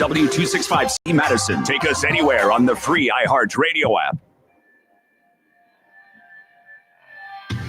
W265C Madison. Take us anywhere on the free iHeartRadio app.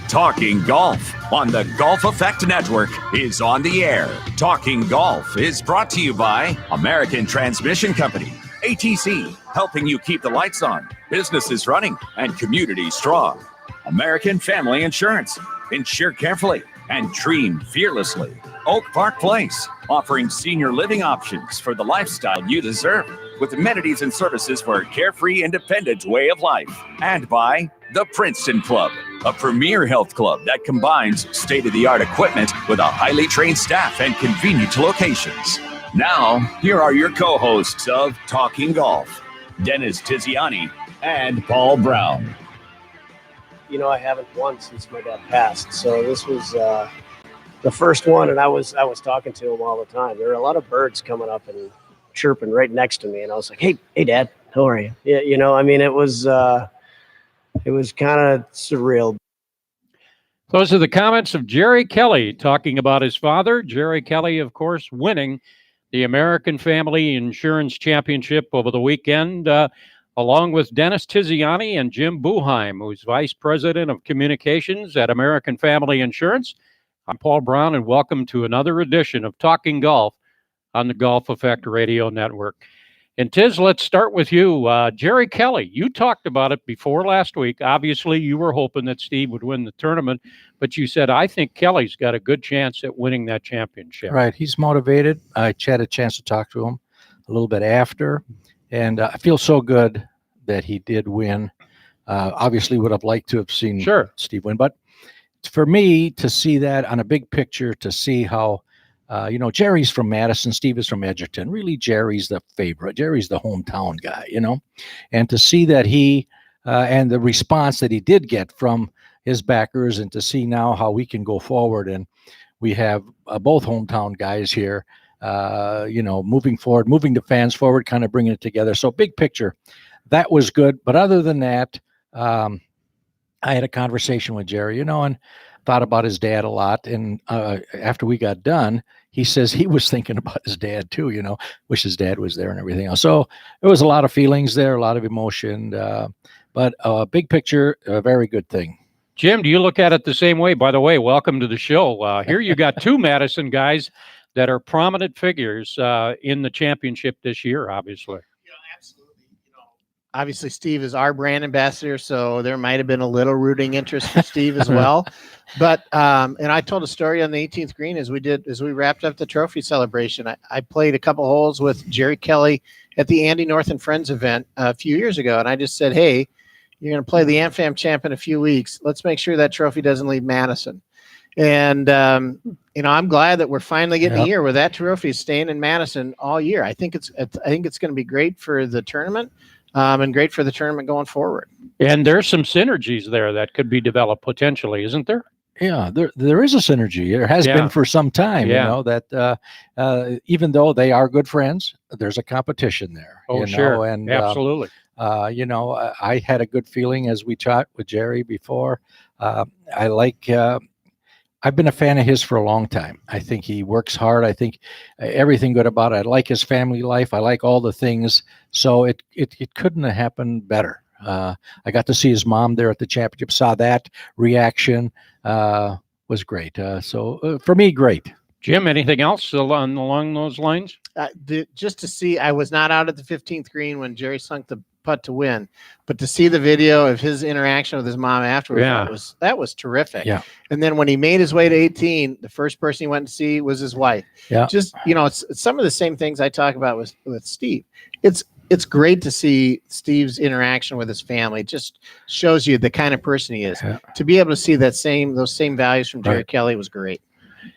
Talking Golf on the Golf Effect Network is on the air. Talking Golf is brought to you by American Transmission Company, ATC, helping you keep the lights on, businesses running, and communities strong. American Family Insurance, insure carefully and dream fearlessly. Oak Park Place, offering senior living options for the lifestyle you deserve, with amenities and services for a carefree, independent way of life. And by the Princeton Club, a premier health club that combines state-of-the-art equipment with a highly trained staff and convenient locations. Now, here are your co-hosts of Talking Golf, Dennis Tiziani and Paul Brown. You know, I haven't won since my dad passed, so this was the first one, and I was talking to him all the time. There were a lot of birds coming up and chirping right next to me, and I was like, "Hey, Dad, how are you?" Yeah, you know, I mean, it was kind of surreal. Those are the comments of Jerry Kelly talking about his father. Jerry Kelly, of course, winning the American Family Insurance Championship over the weekend, along with Dennis Tiziani and Jim Buchheim, who's Vice President of Communications at American Family Insurance. I'm Paul Brown, and welcome to another edition of Talking Golf on the Golf Effect Radio Network. And Tiz, let's start with you. Jerry Kelly, you talked about it before last week. Obviously, you were hoping that Steve would win the tournament, but you said, I think Kelly's got a good chance at winning that championship. Right. He's motivated. I had a chance to talk to him a little bit after, and I feel so good that he did win. Obviously, would have liked to have seen Steve win, but for me to see that on a big picture, to see how, Jerry's from Madison, Steve is from Edgerton. Really, Jerry's the favorite. Jerry's the hometown guy, and to see that he and the response that he did get from his backers, and to see now how we can go forward. And we have both hometown guys here, moving forward, moving the fans forward, kind of bringing it together. So big picture, that was good. But other than that, I had a conversation with Jerry, and thought about his dad a lot. And after we got done, he says he was thinking about his dad too, wish his dad was there and everything else. So there was a lot of feelings there, a lot of emotion, but big picture, a very good thing. Jim, do you look at it the same way? By the way, welcome to the show. Here you got two Madison guys that are prominent figures in the championship this year, obviously. Obviously, Steve is our brand ambassador, so there might have been a little rooting interest for Steve as well. But and I told a story on the 18th green as we wrapped up the trophy celebration. I played a couple holes with Jerry Kelly at the Andy North and Friends event a few years ago, and I just said, "Hey, you're going to play the AmFam Champ in a few weeks. Let's make sure that trophy doesn't leave Madison." And I'm glad that we're finally getting a year where that trophy is staying in Madison all year. I think it's going to be great for the tournament. And great for the tournament going forward. And there's some synergies there that could be developed potentially, isn't there? Yeah, there is a synergy. There has been for some time, that even though they are good friends, there's a competition there. Oh, sure. And absolutely. I had a good feeling as we chat with Jerry before. I've been a fan of his for a long time. I think he works hard. I think everything good about it. I like his family life. I like all the things. So it couldn't have happened better. I got to see his mom there at the championship, saw that reaction, was great. So for me, great. Jim, anything else along those lines? Just to see, I was not out at the 15th green when Jerry sunk the putt to win, but to see the video of his interaction with his mom afterwards, that was terrific. Yeah. And then when he made his way to 18, the first person he went to see was his wife. Yeah. Just, it's some of the same things I talk about with Steve. It's great to see Steve's interaction with his family. It just shows you the kind of person he is. Yeah. To be able to see those same values from Jerry Kelly was great.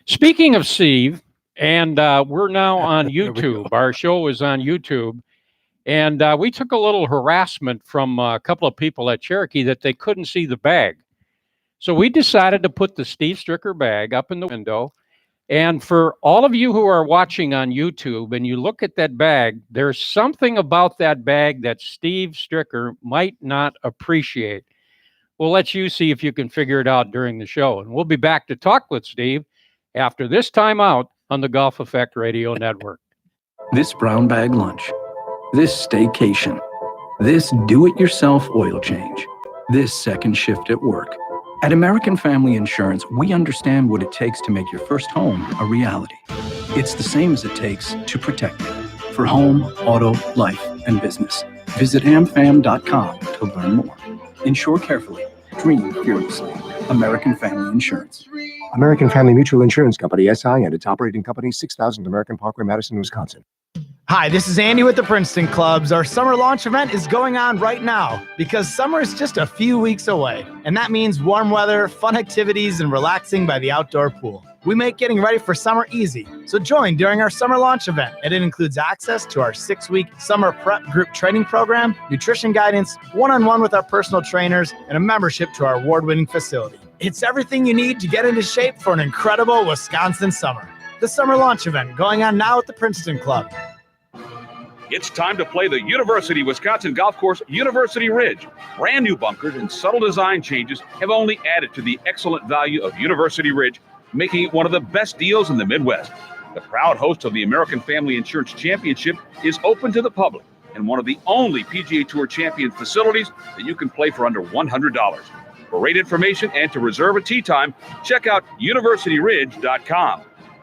Speaking of Steve, and we're now on YouTube. Our show is on YouTube. And we took a little harassment from a couple of people at Cherokee that they couldn't see the bag. So we decided to put the Steve Stricker bag up in the window. And for all of you who are watching on YouTube and you look at that bag, there's something about that bag that Steve Stricker might not appreciate. We'll let you see if you can figure it out during the show. And we'll be back to talk with Steve after this time out on the Golf Effect Radio Network. this brown bag lunch, this staycation, this do-it-yourself oil change, this second shift at work. At American Family Insurance, we understand what it takes to make your first home a reality. It's the same as it takes to protect it. For home, auto, life, and business. Visit amfam.com to learn more. Insure carefully. Dream fearlessly. American Family Insurance. American Family Mutual Insurance Company, SI, and its operating company, 6000 American Parkway, Madison, Wisconsin. Hi, this is Andy with the Princeton Clubs. Our summer launch event is going on right now because summer is just a few weeks away. And that means warm weather, fun activities, and relaxing by the outdoor pool. We make getting ready for summer easy. So join during our summer launch event. And it includes access to our 6-week summer prep group training program, nutrition guidance, one-on-one with our personal trainers, and a membership to our award-winning facility. It's everything you need to get into shape for an incredible Wisconsin summer. The summer launch event going on now at the Princeton Club. It's time to play the University Wisconsin golf course, University Ridge. Brand new bunkers and subtle design changes have only added to the excellent value of University Ridge, making it one of the best deals in the Midwest. The proud host of the American Family Insurance Championship is open to the public and one of the only PGA Tour champion facilities that you can play for under $100. For rate information and to reserve a tee time, check out universityridge.com.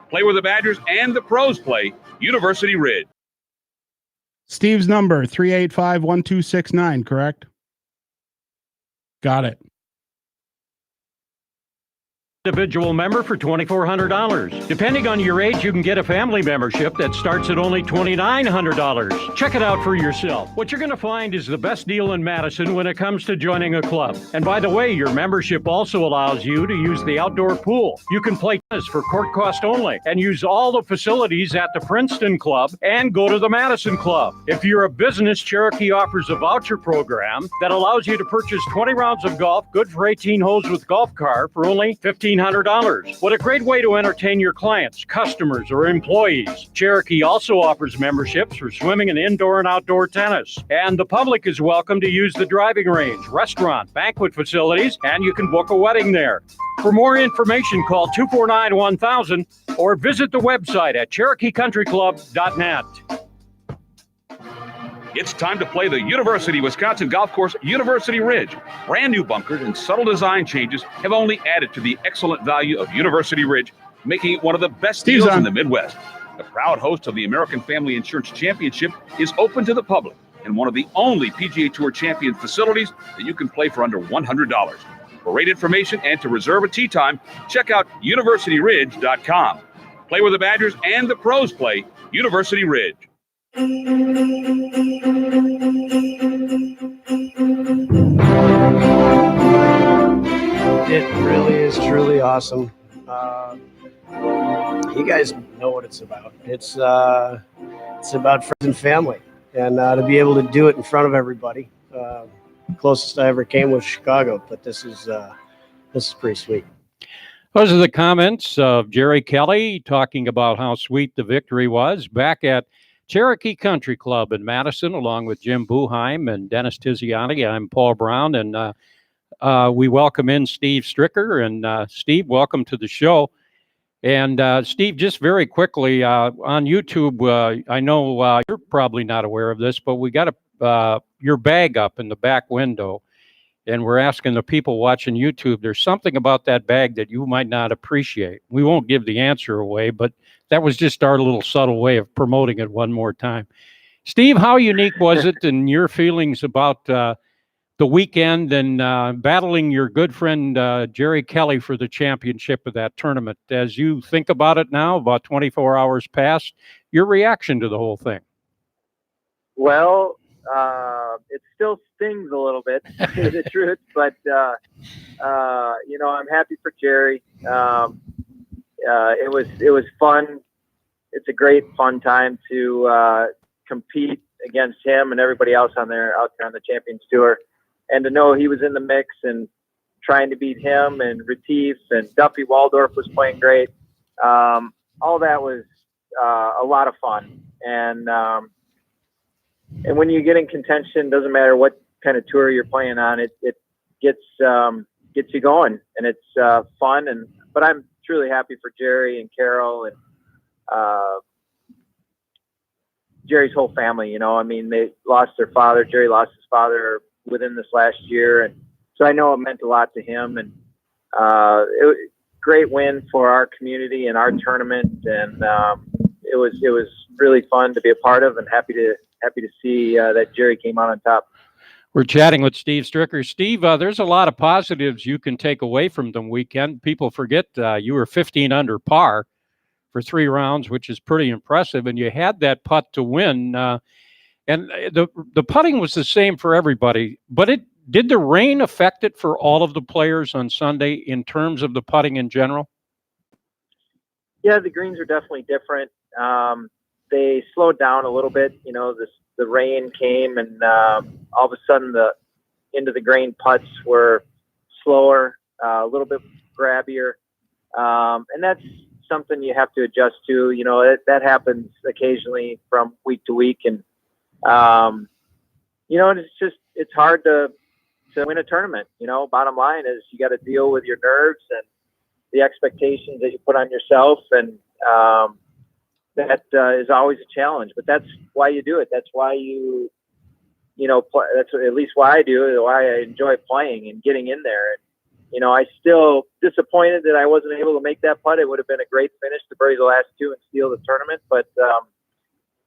Play where the Badgers and the pros play, University Ridge. Steve's number, 385-1269, correct? Got it. Individual member for $2,400. Depending on your age, you can get a family membership that starts at only $2,900. Check it out for yourself. What you're going to find is the best deal in Madison when it comes to joining a club. And by the way, your membership also allows you to use the outdoor pool. You can play tennis for court cost only and use all the facilities at the Princeton Club and go to the Madison Club. If you're a business, Cherokee offers a voucher program that allows you to purchase 20 rounds of golf, good for 18 holes with golf car for only $1,500. What a great way to entertain your clients, customers, or employees. Cherokee also offers memberships for swimming and indoor and outdoor tennis. And the public is welcome to use the driving range, restaurant, banquet facilities, and you can book a wedding there. For more information, call 249-1000 or visit the website at CherokeeCountryClub.net. It's time to play the University Wisconsin golf course, University Ridge. Brand new bunkers and subtle design changes have only added to the excellent value of University Ridge, making it one of the best deals in the Midwest. The proud host of the American Family Insurance Championship is open to the public and one of the only PGA Tour champion facilities that you can play for under $100. For rate information and to reserve a tee time, check out universityridge.com. Play where the Badgers and the pros play, University Ridge. It really is truly awesome. You guys know what it's about. It's about friends and family, and to be able to do it in front of everybody. Closest I ever came was Chicago, but this is pretty sweet. Those are the comments of Jerry Kelly talking about how sweet the victory was back at Cherokee Country Club in Madison, along with Jim Buchheim and Dennis Tiziani. I'm Paul Brown, and we welcome in Steve Stricker. And Steve, welcome to the show. And Steve, just very quickly, on YouTube, I know you're probably not aware of this, but we got your bag up in the back window, and we're asking the people watching YouTube, there's something about that bag that you might not appreciate. We won't give the answer away, but that was just our little subtle way of promoting it one more time. Steve, how unique was it and your feelings about the weekend and battling your good friend Jerry Kelly for the championship of that tournament? As you think about it now, about 24 hours past, your reaction to the whole thing? Well, it still stings a little bit, to tell you the truth, but I'm happy for Jerry. It was fun. It's a great fun time to compete against him and everybody else out there on the Champions Tour, and to know he was in the mix and trying to beat him, and Retief and Duffy Waldorf was playing great. All that was a lot of fun, and when you get in contention, doesn't matter what kind of tour you're playing on, it gets you going, and it's fun. But I'm truly happy for Jerry and Carol, and Jerry's whole family. You know, I mean, they lost their father. Jerry lost his father within this last year, and so I know it meant a lot to him. And it was a great win for our community and our tournament, and it was really fun to be a part of, and happy to see that Jerry came out on top. We're chatting with Steve Stricker. Steve, there's a lot of positives you can take away from the weekend. People forget you were 15 under par for 3 rounds, which is pretty impressive, and you had that putt to win. And the putting was the same for everybody, but did the rain affect it for all of the players on Sunday in terms of the putting in general? Yeah, the greens are definitely different. They slowed down a little bit. You know, the rain came, and all of a sudden the into the grain putts were slower, a little bit grabbier, and that's something you have to adjust to. You know, that happens occasionally from week to week, and you know, it's hard to win a tournament. You know, bottom line is you got to deal with your nerves and the expectations that you put on yourself, and that is always a challenge. But that's why you do it. That's why you play. That's at least why I do it. Why I enjoy playing and getting in there. And you know, I still disappointed that I wasn't able to make that putt. It would have been a great finish to birdie the last 2 and steal the tournament. But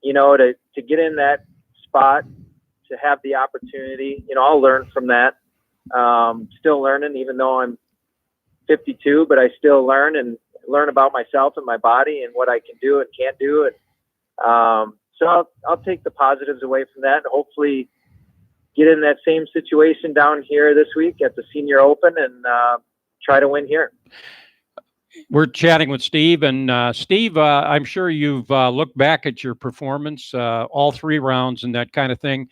you know, to get in that spot, to have the opportunity, you know, I'll learn from that. Still learning, even though I'm 52, but I still learn about myself and my body and what I can do and can't do. And so I'll take the positives away from that, and hopefully get in that same situation down here this week at the Senior Open and try to win here. We're chatting with Steve, and Steve, I'm sure you've looked back at your performance, all 3 rounds and that kind of thing.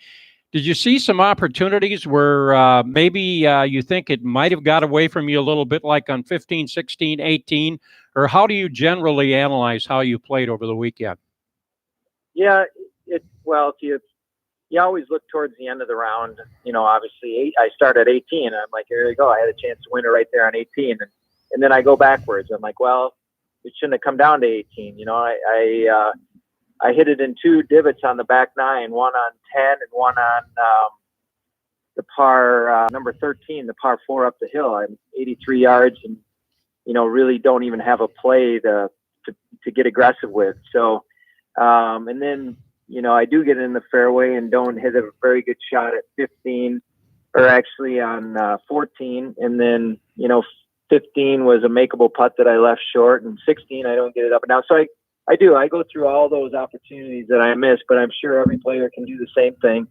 Did you see some opportunities where maybe you think it might have got away from you a little bit, like on 15, 16, 18? Or how do you generally analyze how you played over the weekend? Yeah, well, if you always look towards the end of the round. You know, obviously, I start at 18. And I'm like, here you go. I had a chance to win it right there on 18. And then I go backwards. I'm like, well, it shouldn't have come down to 18. You know, I hit it in 2 divots on the back 9, one on 10 and one on the par number 13, the par 4 up the hill. I'm 83 yards and, you know, really don't even have a play to get aggressive with. So, and then, you know, I do get in the fairway and don't hit a very good shot at 15, or actually on 14. And then, you know, 15 was a makeable putt that I left short, and 16, I don't get it up and down. So I go through all those opportunities that I missed, but I'm sure every player can do the same thing.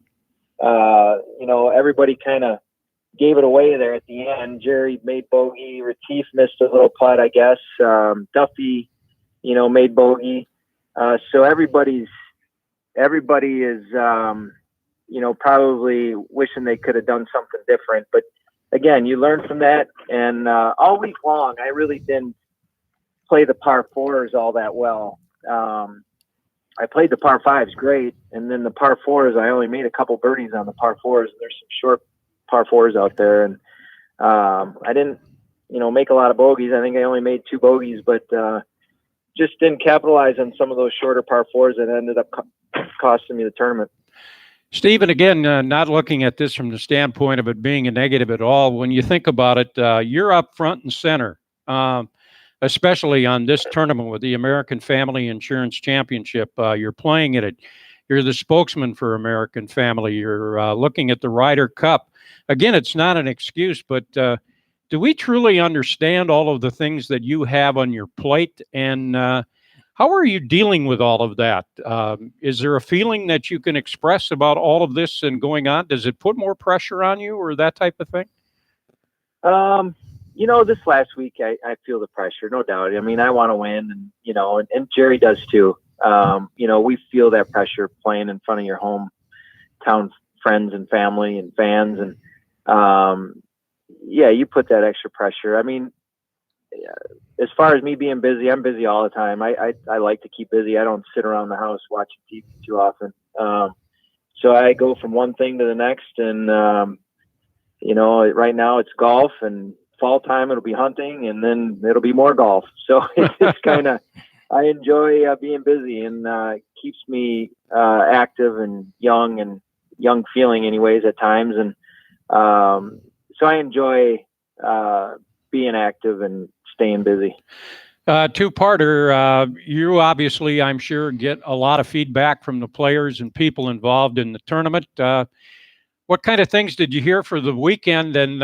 You know, everybody kind of gave it away there at the end. Jerry made bogey. Retief missed a little putt, I guess. Duffy, you know, made bogey. So everybody is, you know, probably wishing they could have done something different. But again, you learn from that. And all week long, I really didn't play the par 4s all that well. I played the par 5s great, and then the par 4s, I only made a couple birdies on the par 4s. There's some short par 4s out there, and I didn't, you know, make a lot of bogeys. I think I only made 2 bogeys, but just didn't capitalize on some of those shorter par 4s that ended up costing me the tournament. Stephen, again, not looking at this from the standpoint of it being a negative at all. When you think about it, you're up front and center, especially on this tournament with the American Family Insurance Championship. You're playing in it. You're the spokesman for American Family. You're looking at the Ryder Cup. Again, it's not an excuse, but do we truly understand all of the things that you have on your plate? And how are you dealing with all of that? Is there a feeling that you can express about all of this and going on? Does it put more pressure on you or that type of thing? You know, this last week, I feel the pressure, no doubt. I mean, I want to win, and, you know, and Jerry does too. You know, we feel that pressure playing in front of your hometown friends and family and fans. And, yeah, you put that extra pressure. I mean, as far as me being busy, I'm busy all the time. I like to keep busy. I don't sit around the house watching TV too often. So I go from one thing to the next. And, you know, right now it's golf, and fall time it'll be hunting, and then it'll be more golf. So it's kind of I enjoy being busy, and keeps me active and young feeling anyways at times. And so I enjoy being active and staying busy. Two-parter. You obviously, I'm sure, get a lot of feedback from the players and people involved in the tournament. What kind of things did you hear for the weekend? And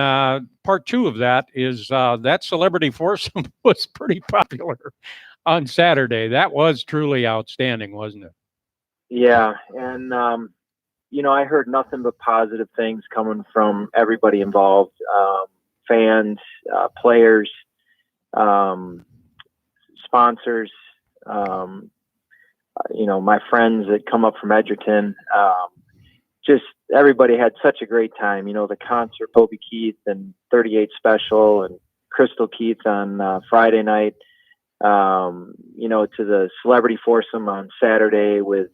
part two of that is that celebrity foursome was pretty popular on Saturday. That was truly outstanding, wasn't it? Yeah, and I heard nothing but positive things coming from everybody involved, fans, players, sponsors, my friends that come up from Edgerton. Just everybody had such a great time. The concert, Toby Keith and 38 Special and Crystal Keith on Friday night, to the celebrity foursome on Saturday with,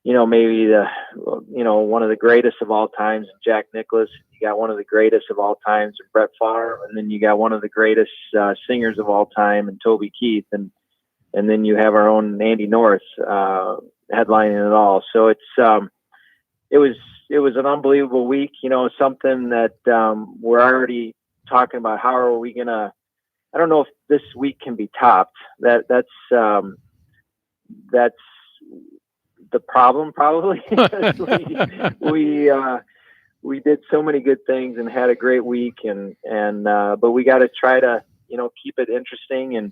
maybe one of the greatest of all times, Jack Nicklaus. You got one of the greatest of all times, Brett Favre, and then you got one of the greatest singers of all time, and Toby Keith, and then you have our own Andy North headlining it all. So it was an unbelievable week. Something that we're already talking about. How are we gonna? I don't know if this week can be topped. That's the problem, probably. we did so many good things and had a great week, but we got to try to keep it interesting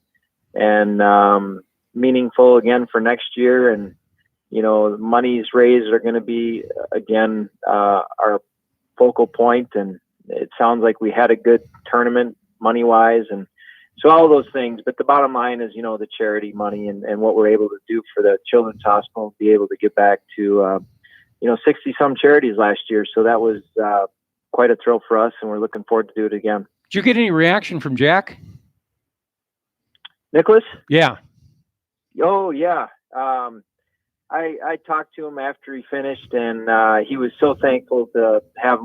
and meaningful again for next year. And monies raised are going to be again our focal point, and it sounds like we had a good tournament money wise, and so all of those things. But the bottom line is, the charity money and what we're able to do for the Children's Hospital, be able to get back to, 60 some charities last year. So that was quite a thrill for us, and we're looking forward to do it again. Did you get any reaction from Jack Nicklaus? Yeah. Oh yeah. I talked to him after he finished, and he was so thankful to have,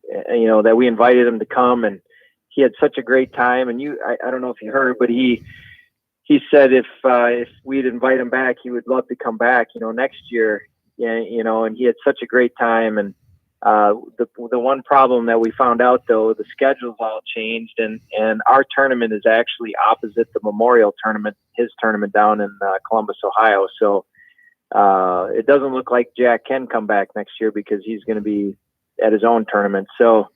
that we invited him to come, and he had such a great time. And I don't know if you heard, but he said if we'd invite him back, he would love to come back, next year. And he had such a great time. And the one problem that we found out, though, the schedule's all changed, and our tournament is actually opposite the Memorial tournament, his tournament down in Columbus, Ohio. So it doesn't look like Jack can come back next year because he's going to be at his own tournament. So,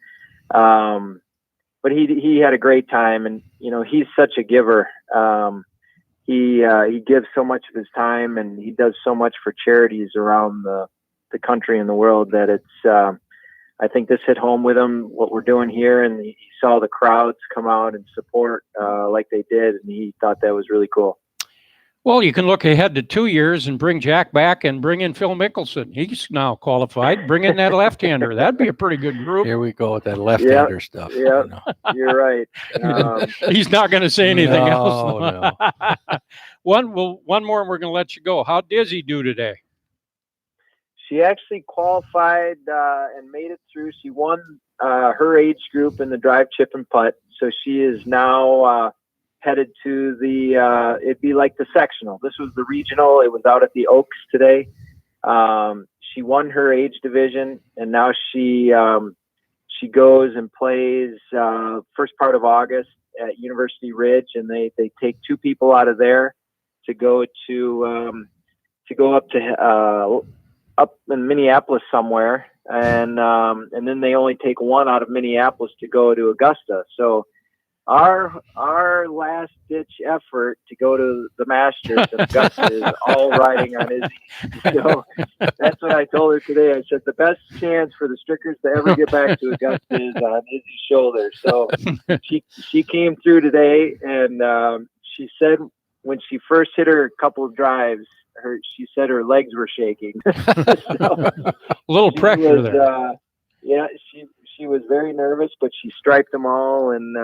but he had a great time, and he's such a giver. He gives so much of his time, and he does so much for charities around the country and the world that it's. I think this hit home with him, what we're doing here, and he saw the crowds come out and support like they did, and he thought that was really cool. Well, you can look ahead to 2 years and bring Jack back and bring in Phil Mickelson. He's now qualified. Bring in that left-hander. That'd be a pretty good group. Here we go with that left-hander stuff. Yeah, you're right. He's not going to say anything else. No. One more, and we're going to let you go. How did Izzy do today? She actually qualified and made it through. She won her age group in the drive, chip, and putt. So she is now headed to the it'd be like the sectional. This was the regional. It was out at the Oaks today. She won her age division, and now she goes and plays first part of August at University Ridge, and they take two people out of there to go up in Minneapolis somewhere, and then they only take one out of Minneapolis to go to Augusta. So our last ditch effort to go to the Masters in Augusta is all riding on Izzy. So that's what I told her today. I said the best chance for the Strickers to ever get back to Augusta is on Izzy's shoulder. So she came through today, and she said when she first hit her couple of drives, she said her legs were shaking. A little pressure there. Yeah, she was very nervous, but she striped them all, and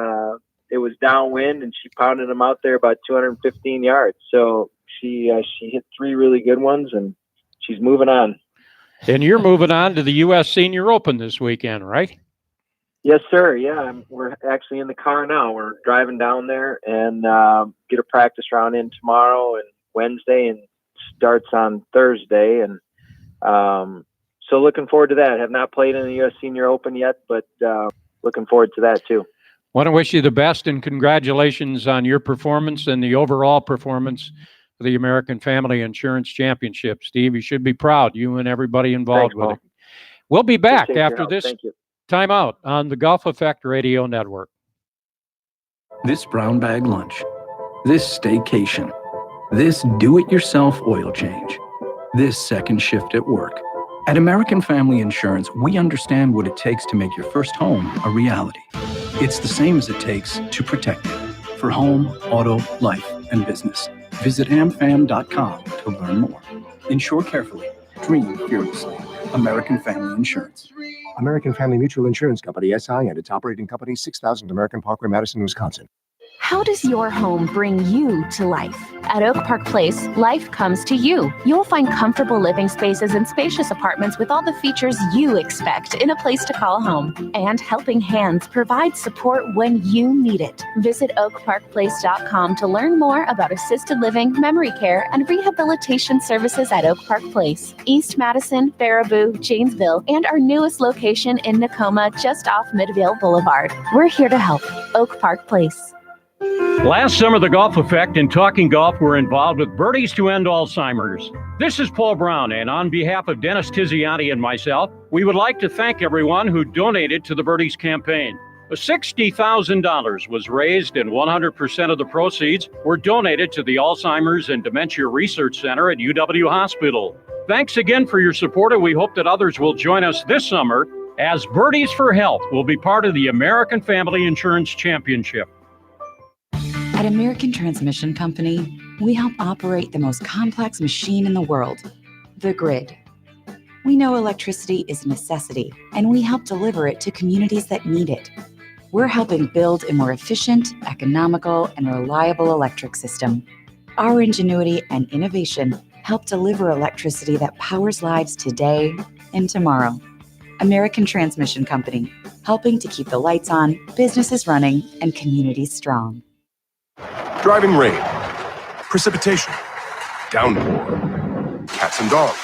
it was downwind, and she pounded them out there about 215 yards. So she hit three really good ones, and she's moving on. And you're moving on to the U.S. Senior Open this weekend, right? Yes, sir. Yeah, we're actually in the car now. We're driving down there and get a practice round in tomorrow, and Wednesday and starts on Thursday. And so looking forward to that. Have not played in the U.S. Senior Open yet, but looking forward to that too. Want to wish you the best and congratulations on your performance and the overall performance of the American Family Insurance Championship. Steve, you should be proud, you and everybody involved with it. We'll be back after this timeout on the Golf Effect Radio Network. This brown bag lunch, this staycation, this do-it-yourself oil change, this second shift at work. At American Family Insurance, we understand what it takes to make your first home a reality. It's the same as it takes to protect it for home, auto, life, and business. Visit amfam.com to learn more. Insure carefully. Dream fearlessly. American Family Insurance. American Family Mutual Insurance Company, SI, and its operating company, 6000 American Parkway, Madison, Wisconsin. How does your home bring you to life? At Oak Park Place, life comes to you. You'll find comfortable living spaces and spacious apartments with all the features you expect in a place to call home. And Helping Hands provides support when you need it. Visit oakparkplace.com to learn more about assisted living, memory care, and rehabilitation services at Oak Park Place, East Madison, Baraboo, Janesville, and our newest location in Tacoma, just off Midvale Boulevard. We're here to help. Oak Park Place. Last summer, the Golf Effect and Talking Golf were involved with Birdies to End Alzheimer's. This is Paul Brown, and on behalf of Dennis Tiziani and myself, we would like to thank everyone who donated to the Birdies campaign. $60,000 was raised, and 100% of the proceeds were donated to the Alzheimer's and Dementia Research Center at UW Hospital. Thanks again for your support, and we hope that others will join us this summer as Birdies for Health will be part of the American Family Insurance Championship. At American Transmission Company, we help operate the most complex machine in the world, the grid. We know electricity is a necessity, and we help deliver it to communities that need it. We're helping build a more efficient, economical, and reliable electric system. Our ingenuity and innovation help deliver electricity that powers lives today and tomorrow. American Transmission Company, helping to keep the lights on, businesses running, and communities strong. Driving rain, precipitation, downpour, cats and dogs.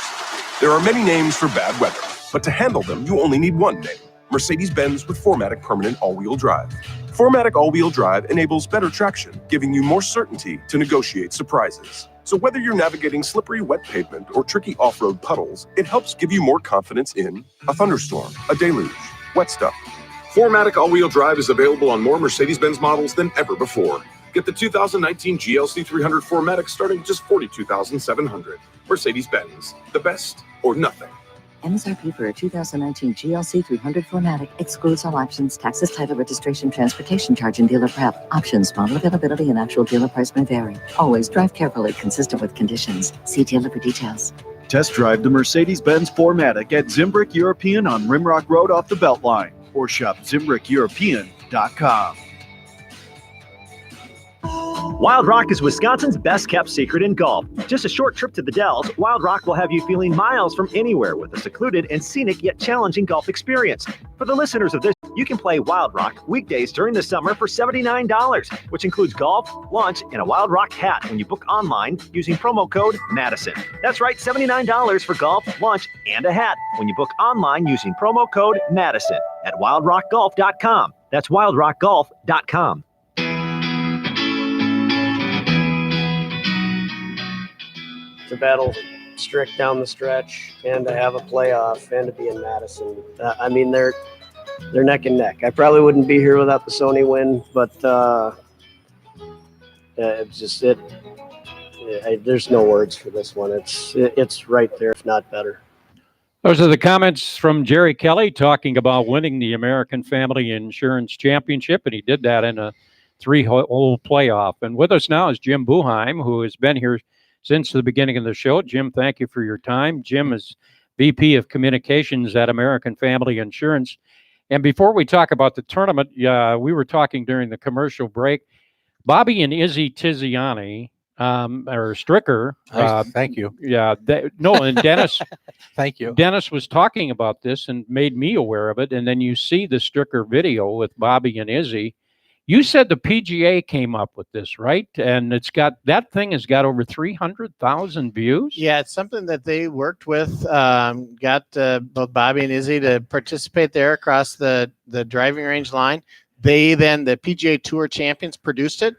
There are many names for bad weather, but to handle them, you only need one name: Mercedes-Benz with 4MATIC Permanent All-Wheel Drive. 4MATIC All-Wheel Drive enables better traction, giving you more certainty to negotiate surprises. So whether you're navigating slippery, wet pavement or tricky off-road puddles, it helps give you more confidence in a thunderstorm, a deluge, wet stuff. 4MATIC All-Wheel Drive is available on more Mercedes-Benz models than ever before. Get the 2019 GLC 300 4MATIC starting at just $42,700. Mercedes-Benz, the best or nothing. MSRP for a 2019 GLC 300 4MATIC excludes all options, taxes, title, registration, transportation charge, and dealer prep. Options, model availability, and actual dealer price may vary. Always drive carefully, consistent with conditions. See dealer for details. Test drive the Mercedes-Benz 4MATIC at Zimbrick European on Rimrock Road off the Beltline, or shop ZimbrickEuropean.com. Wild Rock is Wisconsin's best kept secret in golf. Just a short trip to the Dells, Wild Rock will have you feeling miles from anywhere with a secluded and scenic yet challenging golf experience. For the listeners of this, you can play Wild Rock weekdays during the summer for $79, which includes golf, lunch, and a Wild Rock hat when you book online using promo code Madison. That's right, $79 for golf, lunch, and a hat when you book online using promo code Madison at wildrockgolf.com. That's wildrockgolf.com. To battle Strick down the stretch and to have a playoff and to be in Madison. I mean, they're neck and neck. I probably wouldn't be here without the Sony win, but it's just there's no words for this one. It's right there, if not better. Those are the comments from Jerry Kelly talking about winning the American Family Insurance Championship, and he did that in a 3-hole playoff. And with us now is Jim Buchheim, who has been here since the beginning of the show. Jim, thank you for your time. Jim is VP of Communications at American Family Insurance. And before we talk about the tournament, we were talking during the commercial break. Bobby and Izzy Tiziani, or Stricker. Thank you. Yeah. And Dennis. Thank you. Dennis was talking about this and made me aware of it. And then you see the Stricker video with Bobby and Izzy. You said the PGA came up with this, right? And that thing has got over 300,000 views. Yeah, it's something that they worked with. Got both Bobby and Izzy to participate there across the driving range line. The PGA Tour champions produced it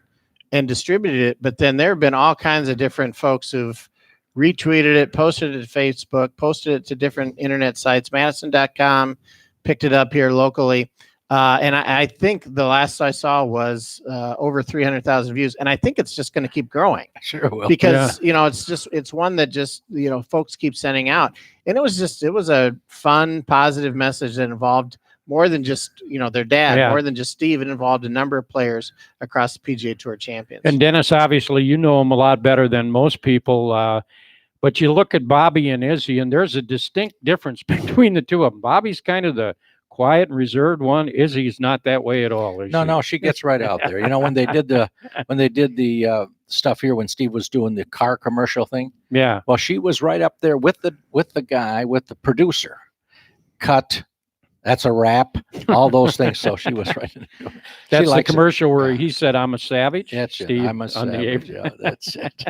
and distributed it. But then there have been all kinds of different folks who've retweeted it, posted it to Facebook, posted it to different internet sites. Madison.com picked it up here locally. And I think the last I saw was over 300,000 views. And I think it's just going to keep growing. Sure will. Because, it's one that just, folks keep sending out. And it was a fun, positive message that involved more than just, their dad, more than just Steve. It involved a number of players across the PGA Tour champions. And Dennis, obviously, you know him a lot better than most people. But you look at Bobby and Izzy, and there's a distinct difference between the two of them. Bobby's kind of the quiet and reserved one. Izzy's not that way at all. No, she gets right out there. When they did the stuff here, when Steve was doing the car commercial thing. Yeah. Well, she was right up there with the producer. Cut. That's a wrap. All those things. So she was right. That's the commercial where he said, "I'm a savage." That's Steve, I'm a savage. Yeah, that's it.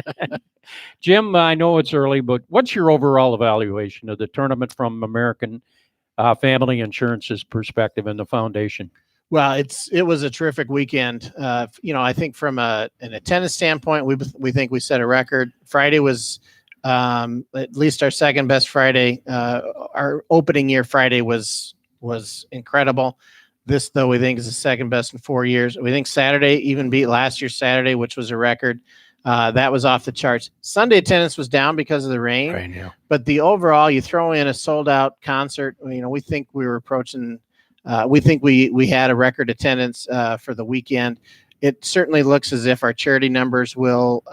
Jim, I know it's early, but what's your overall evaluation of the tournament from American Family Insurance's perspective and the foundation? Well, it was a terrific weekend. I think from an attendance standpoint, we think we set a record. Friday was at least our second best Friday. Our opening year Friday was incredible. This, though, we think is the second best in 4 years. We think Saturday even beat last year's Saturday, which was a record. That was off the charts. Sunday attendance was down because of the rain. Yeah. But the overall, you throw in a sold-out concert. We think we were approaching. We think we had a record attendance for the weekend. It certainly looks as if our charity numbers will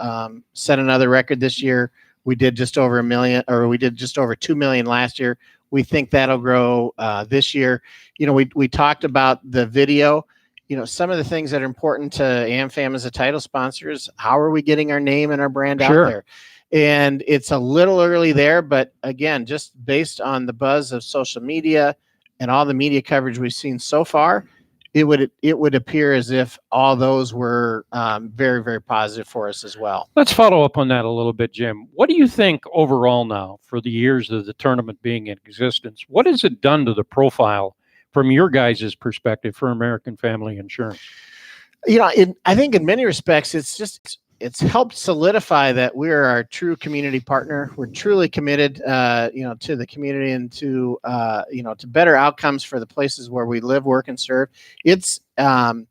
set another record this year. We did just over 1 million, or we did just over 2 million last year. We think that'll grow this year. We talked about the video. Some of the things that are important to AmFam as a title sponsor is how are we getting our name and our brand out there? And it's a little early there, but again, just based on the buzz of social media and all the media coverage we've seen so far, it would appear as if all those were very, very positive for us as well. Let's follow up on that a little bit, Jim. What do you think overall now for the years of the tournament being in existence? What has it done to the profile from your guys' perspective for American Family Insurance? I think in many respects, it's helped solidify that we're our true community partner. We're truly committed, to the community and to better outcomes for the places where we live, work, and serve. It's, we're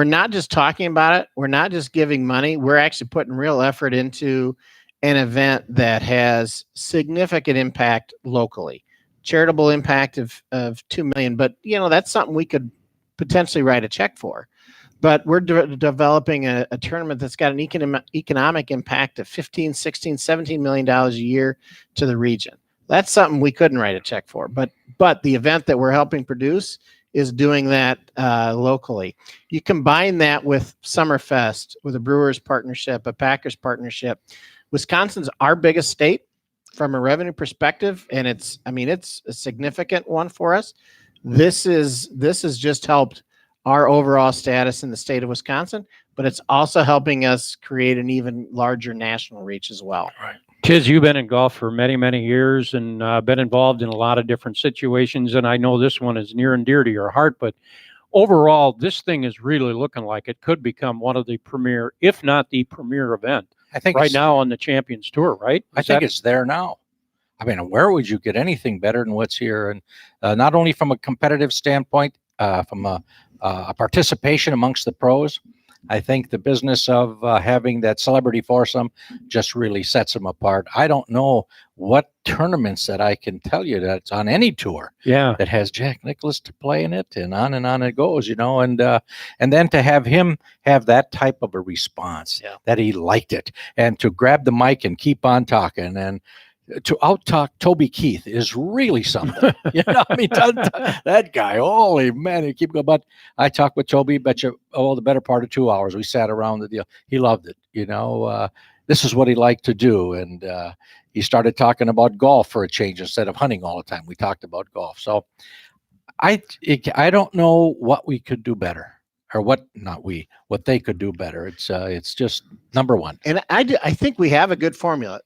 not just talking about it. We're not just giving money. We're actually putting real effort into an event that has significant impact locally, charitable impact of 2 million. But, that's something we could potentially write a check for. But we're developing a tournament that's got an economic impact of $15, $16, $17 million a year to the region. That's something we couldn't write a check for. But the event that we're helping produce is doing that locally. You combine that with Summerfest, with a Brewers partnership, a Packers partnership. Wisconsin's our biggest state from a revenue perspective, and it's a significant one for us. This has just helped our overall status in the state of Wisconsin, but it's also helping us create an even larger national reach as well. Right. Tiz, you've been in golf for many, many years and been involved in a lot of different situations, and I know this one is near and dear to your heart, but overall, this thing is really looking like it could become one of the premier, if not the premier event, I think right now on the Champions Tour, right? I think it's there now. I mean, where would you get anything better than what's here? And not only from a competitive standpoint, from a participation amongst the pros, I think the business of having that celebrity foursome just really sets them apart. I don't know what tournaments that I can tell you that's on any tour that has Jack Nicklaus to play in it, and on it goes, and then to have him have that type of a response that he liked it, and to grab the mic and keep on talking, and to out-talk Toby Keith is really something. That guy, holy man, he keep going. But I talked with Toby, the better part of 2 hours. We sat around the deal. He loved it. This is what he liked to do. And he started talking about golf for a change instead of hunting all the time. We talked about golf. So I don't know what we could do better, or what they could do better. It's just number one. And I think we have a good formula.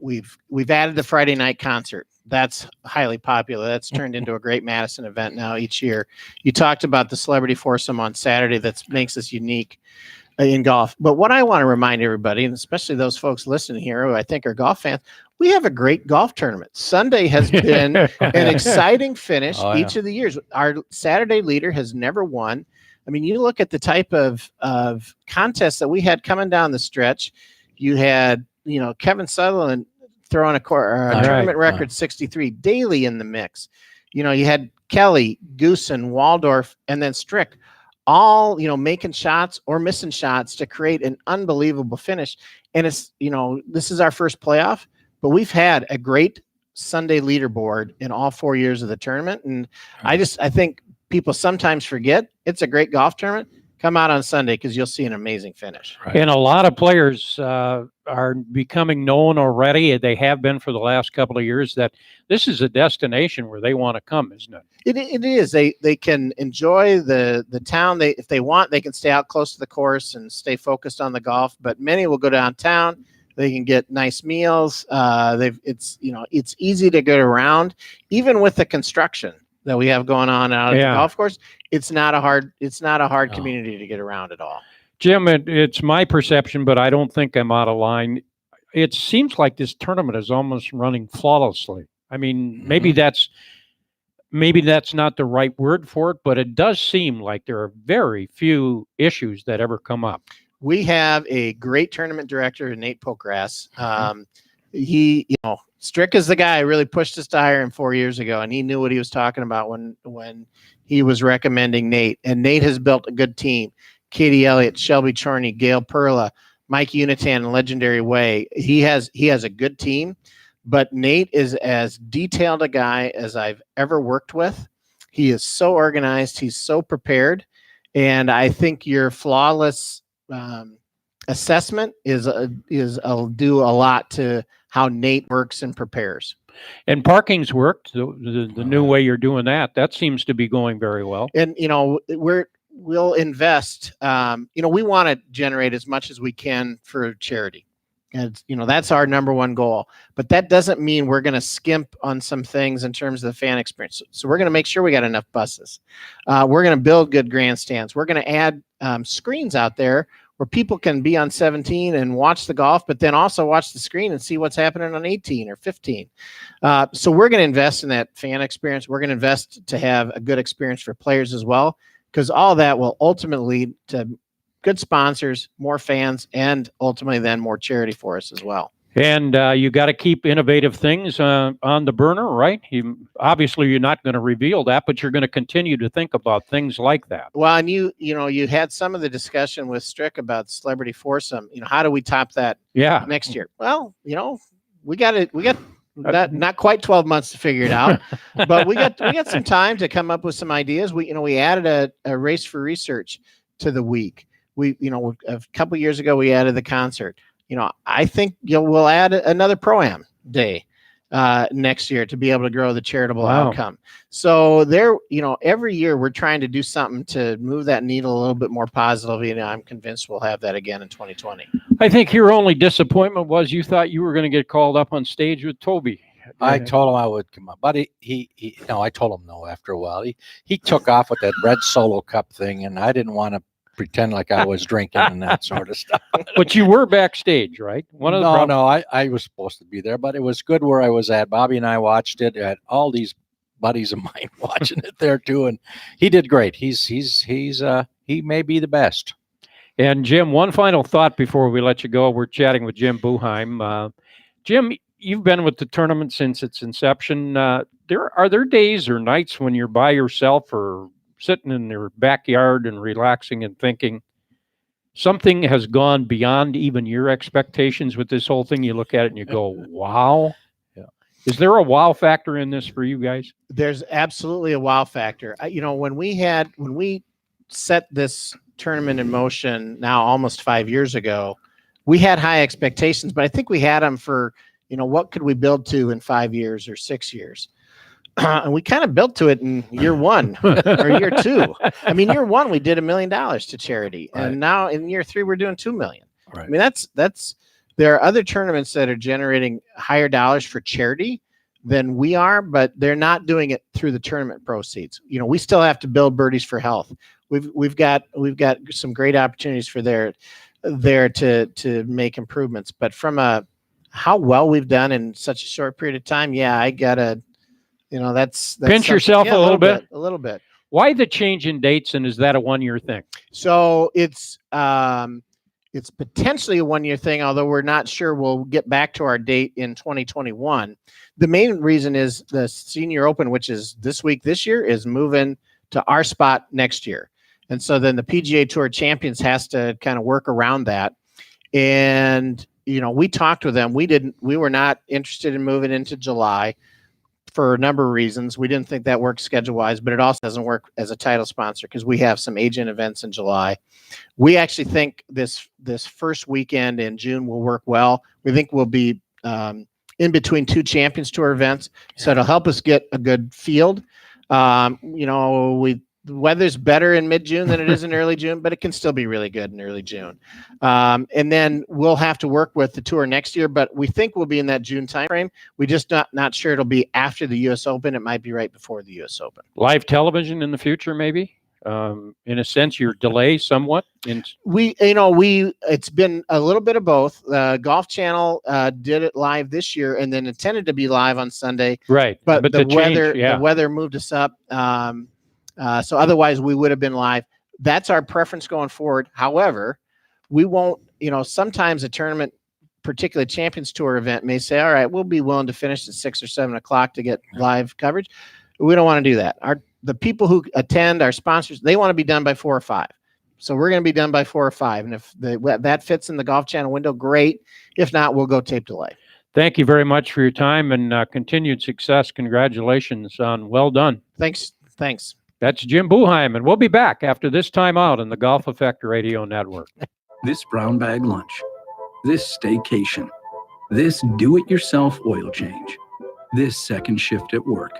We've added the Friday night concert. That's highly popular. That's turned into a great Madison event now each year. You talked about the celebrity foursome on Saturday. That makes us unique in golf. But what I want to remind everybody, and especially those folks listening here who I think are golf fans, we have a great golf tournament. Sunday has been an exciting finish each of the years. Our Saturday leader has never won. I mean, you look at the type of contests that we had coming down the stretch. You had, Kevin Sutherland throwing a tournament record 63, Daly in the mix. You had Kelly, Goosen, Waldorf, and then Strick, all making shots or missing shots to create an unbelievable finish. And it's this is our first playoff, but we've had a great Sunday leaderboard in all 4 years of the tournament. And I think people sometimes forget it's a great golf tournament. Come out on Sunday because you'll see an amazing finish. Right. And a lot of players are becoming known already. They have been for the last couple of years that this is a destination where they want to come, isn't it? It is. They can enjoy the town. If they want, they can stay out close to the course and stay focused on the golf. But many will go downtown. They can get nice meals. It's easy to get around, even with the construction that we have going on out at the golf course. It's not a hard community to get around at all. Jim, it's my perception, but I don't think I'm out of line. It seems like this tournament is almost running flawlessly. I mean, maybe that's not the right word for it, but it does seem like there are very few issues that ever come up. We have a great tournament director, Nate Pokrass. Strick is the guy who really pushed us to hire him 4 years ago, and he knew what he was talking about when he was recommending Nate. And Nate has built a good team. Katie Elliott, Shelby Chorney, Gail Perla, Mike Unitan, and Legendary Way. He has a good team, but Nate is as detailed a guy as I've ever worked with. He is so organized. He's so prepared. And I think your flawless assessment is do a lot to how Nate works and prepares. And parking's worked. The new way you're doing that seems to be going very well. And we'll invest. We want to generate as much as we can for charity. And that's our number one goal. But that doesn't mean we're going to skimp on some things in terms of the fan experience. So we're going to make sure we got enough buses. We're going to build good grandstands. We're going to add screens out there where people can be on 17 and watch the golf, but then also watch the screen and see what's happening on 18 or 15. So we're going to invest in that fan experience. We're going to invest to have a good experience for players as well, because all that will ultimately lead to good sponsors, more fans, and ultimately then more charity for us as well. And you got to keep innovative things on the burner, right? Obviously, you're not going to reveal that, but you're going to continue to think about things like that. Well, and you had some of the discussion with Strick about celebrity foursome. How do we top that next year? Well, we got not quite 12 months to figure it out, but we got some time to come up with some ideas. We added a race for research to the week. A couple years ago we added the concert. I think we'll add another Pro-Am day next year to be able to grow the charitable outcome. So every year we're trying to do something to move that needle a little bit more positively, and I'm convinced we'll have that again in 2020. I think your only disappointment was you thought you were going to get called up on stage with Toby. I told him I would come up, but I told him no after a while. He took off with that red Solo Cup thing, and I didn't want to pretend like I was drinking and that sort of stuff. But you were backstage, right? I was supposed to be there, but it was good where I was at. Bobby and I watched it. I had all these buddies of mine watching it there too, and he did great. He may be the best. And Jim, one final thought before we let you go. We're chatting with Jim Buchheim. Jim, you've been with the tournament since its inception. Are there days or nights when you're by yourself or sitting in your backyard and relaxing and thinking something has gone beyond even your expectations with this whole thing? You look at it and you go, wow. Yeah. Is there a wow factor in this for you guys? There's absolutely a wow factor. When we set this tournament in motion now almost 5 years ago, we had high expectations, but I think we had them for, what could we build to in 5 years or 6 years? And we kind of built to it in year one or year two. I mean, year one, we did $1 million to charity. Right. And now in year three, we're doing 2 million. Right. I mean, there are other tournaments that are generating higher dollars for charity than we are, but they're not doing it through the tournament proceeds. You know, we still have to build Birdies for Health. We've got some great opportunities for there to make improvements. But from how well we've done in such a short period of time, yeah, I gotta, that's pinch yourself a little bit. A little bit. Why the change in dates, and is that a 1-year thing? So it's potentially a 1-year thing, although we're not sure we'll get back to our date in 2021. The main reason is the Senior Open, which is this week this year, is moving to our spot next year. And so then the PGA Tour Champions has to kind of work around that. And, we talked with them. We were not interested in moving into July for a number of reasons. We didn't think that worked schedule-wise, but it also doesn't work as a title sponsor because we have some agent events in July. We actually think this first weekend in June will work well. We think we'll be in between 2 Champions Tour events, so it'll help us get a good field. The weather's better in mid-June than it is in early June, but it can still be really good in early June. And then we'll have to work with the tour next year, but we think we'll be in that June timeframe. We just not sure it'll be after the U.S. Open. It might be right before the U.S. Open. Live television in the future, maybe? In a sense, you're delayed somewhat. It's been a little bit of both. Golf Channel did it live this year, and then intended to be live on Sunday. Right, but the weather moved us up. So otherwise, we would have been live. That's our preference going forward. However, we won't. Sometimes a tournament, particularly Champions Tour event, may say, "All right, we'll be willing to finish at 6 or 7 o'clock to get live coverage." We don't want to do that. The people who attend, our sponsors, they want to be done by 4 or 5. So we're going to be done by 4 or 5. And if that fits in the Golf Channel window, great. If not, we'll go tape delay. Thank you very much for your time and continued success. Congratulations on well done. Thanks. That's Jim Buchheim, and we'll be back after this time out on the Golf Effect Radio Network. This brown bag lunch, this staycation, this do-it-yourself oil change, this second shift at work.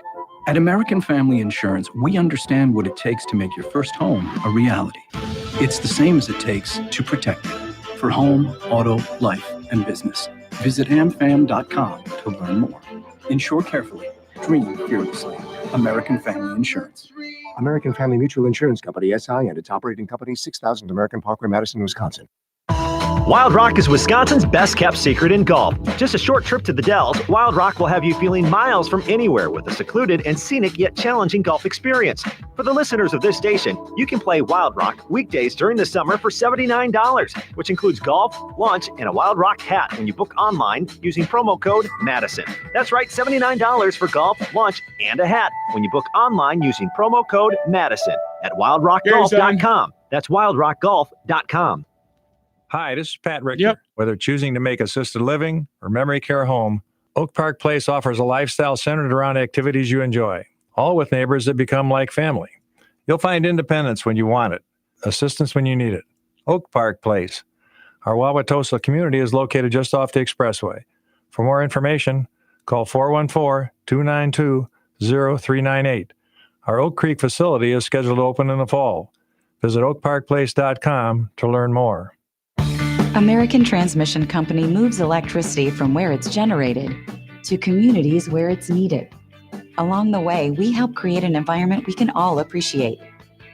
At American Family Insurance, we understand what it takes to make your first home a reality. It's the same as it takes to protect it. For home, auto, life, and business, visit amfam.com to learn more. Insure carefully. Dream fearlessly. American Family Insurance. American Family Mutual Insurance Company, SI, and its operating company, 6000 American Parkway, Madison, Wisconsin. Wild Rock is Wisconsin's best-kept secret in golf. Just a short trip to the Dells, Wild Rock will have you feeling miles from anywhere with a secluded and scenic yet challenging golf experience. For the listeners of this station, you can play Wild Rock weekdays during the summer for $79, which includes golf, lunch, and a Wild Rock hat when you book online using promo code Madison. That's right, $79 for golf, lunch, and a hat when you book online using promo code Madison at wildrockgolf.com. That's wildrockgolf.com. Hi, this is Pat Richter. Whether choosing to make assisted living or memory care home, Oak Park Place offers a lifestyle centered around activities you enjoy, all with neighbors that become like family. You'll find independence when you want it, assistance when you need it. Oak Park Place. Our Wauwatosa community is located just off the expressway. For more information, call 414-292-0398. Our Oak Creek facility is scheduled to open in the fall. Visit oakparkplace.com to learn more. American Transmission Company moves electricity from where it's generated to communities where it's needed. Along the way, we help create an environment we can all appreciate.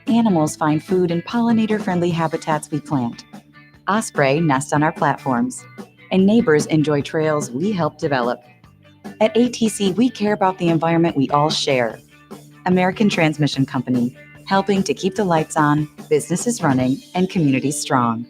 Animals find food in pollinator-friendly habitats we plant. Osprey nest on our platforms, and neighbors enjoy trails we help develop. At ATC, we care about the environment we all share. American Transmission Company, helping to keep the lights on, businesses running, and communities strong.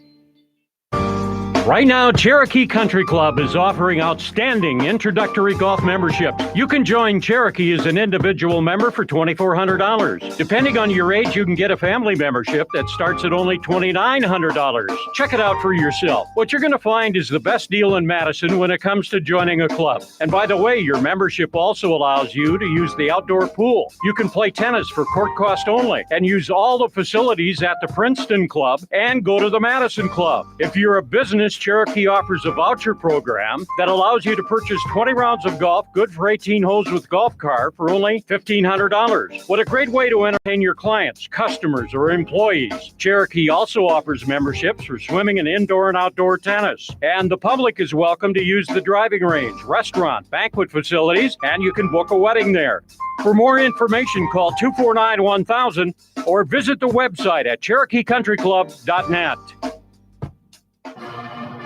Right now, Cherokee Country Club is offering outstanding introductory golf memberships. You can join Cherokee as an individual member for $2,400. Depending on your age, you can get a family membership that starts at only $2,900. Check it out for yourself. What you're going to find is the best deal in Madison when it comes to joining a club. And by the way, your membership also allows you to use the outdoor pool. You can play tennis for court cost only and use all the facilities at the Princeton Club and go to the Madison Club. If you're a business, Cherokee offers a voucher program that allows you to purchase 20 rounds of golf, good for 18 holes with golf cart for only $1,500. What a great way to entertain your clients, customers, or employees. Cherokee also offers memberships for swimming and indoor and outdoor tennis. And the public is welcome to use the driving range, restaurant, banquet facilities, and you can book a wedding there. For more information, call 249-1000 or visit the website at CherokeeCountryClub.net.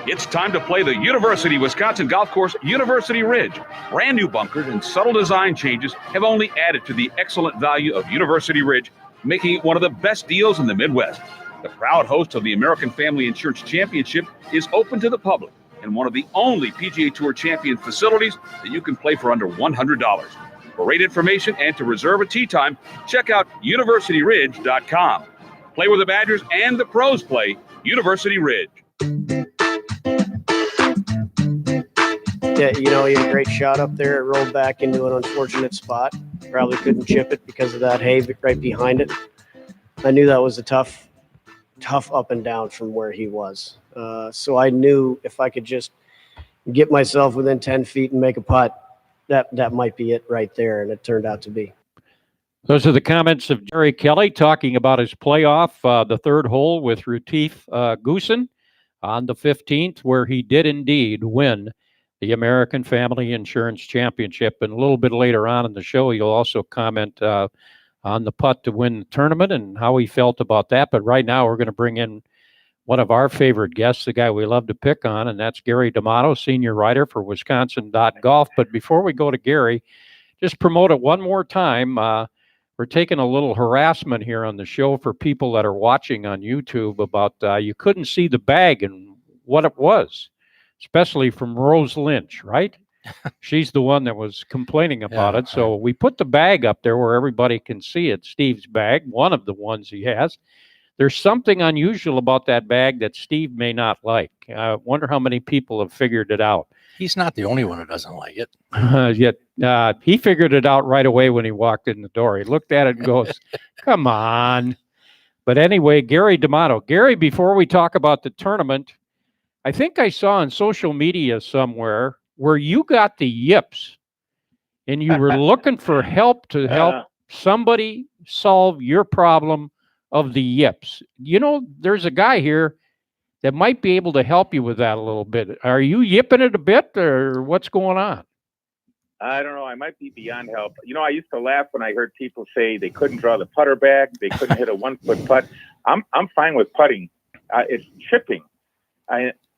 It's time to play the University Wisconsin Golf Course University Ridge. Brand new bunkers and subtle design changes have only added to the excellent value of University Ridge, making it one of the best deals in the Midwest. The proud host of the American Family Insurance Championship is open to the public and one of the only PGA Tour champion facilities that you can play for under $100. For rate information and to reserve a tee time, check out universityridge.com. Play where the Badgers and the pros play, University Ridge. Yeah, you know, he had a great shot up there. It rolled back into an unfortunate spot. Probably couldn't chip it because of that hay right behind it. I knew that was a tough up and down from where he was. So I knew if I could just get myself within 10 feet and make a putt, that might be it right there, and it turned out to be. Those are the comments of Jerry Kelly talking about his playoff, the third hole with Retief Goosen on the 15th, where he did indeed win the American Family Insurance Championship. And a little bit later on in the show, he'll also comment on the putt to win the tournament and how he felt about that. But right now, we're going to bring in one of our favorite guests, the guy we love to pick on, and that's Gary D'Amato, senior writer for Wisconsin.golf. But before we go to Gary, just promote it one more time. We're taking a little harassment here on the show for people that are watching on YouTube about you couldn't see the bag and what it was, especially from Rose Lynch, right? She's the one that was complaining about it. So we put the bag up there where everybody can see it, Steve's bag, one of the ones he has. There's something unusual about that bag that Steve may not like. I wonder how many people have figured it out. He's not the only one who doesn't like it. Yet he figured it out right away when he walked in the door. He looked at it and goes, come on. But anyway, Gary D'Amato. Gary, before we talk about the tournament, I think I saw on social media somewhere where you got the yips and you were looking for help to help somebody solve your problem of the yips. You know, there's a guy here that might be able to help you with that a little bit. Are you yipping it a bit, or what's going on? I don't know. I might be beyond help. You know, I used to laugh when I heard people say they couldn't draw the putter back, they couldn't hit a 1-foot putt. I'm fine with putting. It's chipping.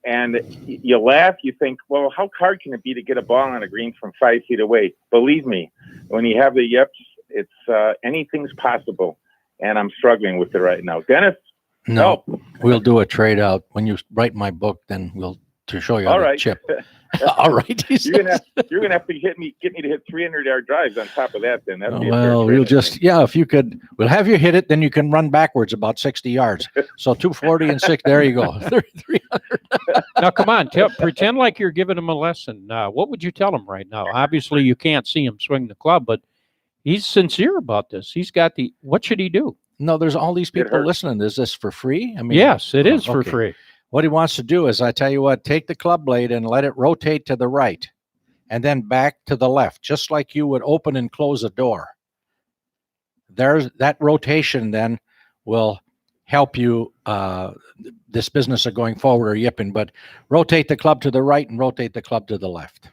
And you laugh, you think, well, how hard can it be to get a ball on a green from 5 feet away? Believe me, when you have the yips, it's anything's possible. And I'm struggling with it right now. Dennis? No. We'll do a trade out. When you write my book, then we'll to show you how to chip. All right. You're gonna have to get me to hit 300-yard drives on top of that. Then that's we'll just if you could, we'll have you hit it. Then you can run backwards about 60 yards. So 240 and 6. There you go. 300. Now come on, pretend like you're giving him a lesson. What would you tell him right now? Obviously, you can't see him swing the club, but he's sincere about this. He's got what should he do? No, there's all these people listening. Is this for free? I mean, yes, it is for free. What he wants to do is, I tell you what, take the club blade and let it rotate to the right and then back to the left, just like you would open and close a door. There's that rotation then will help you this business of going forward or yipping, but rotate the club to the right and rotate the club to the left.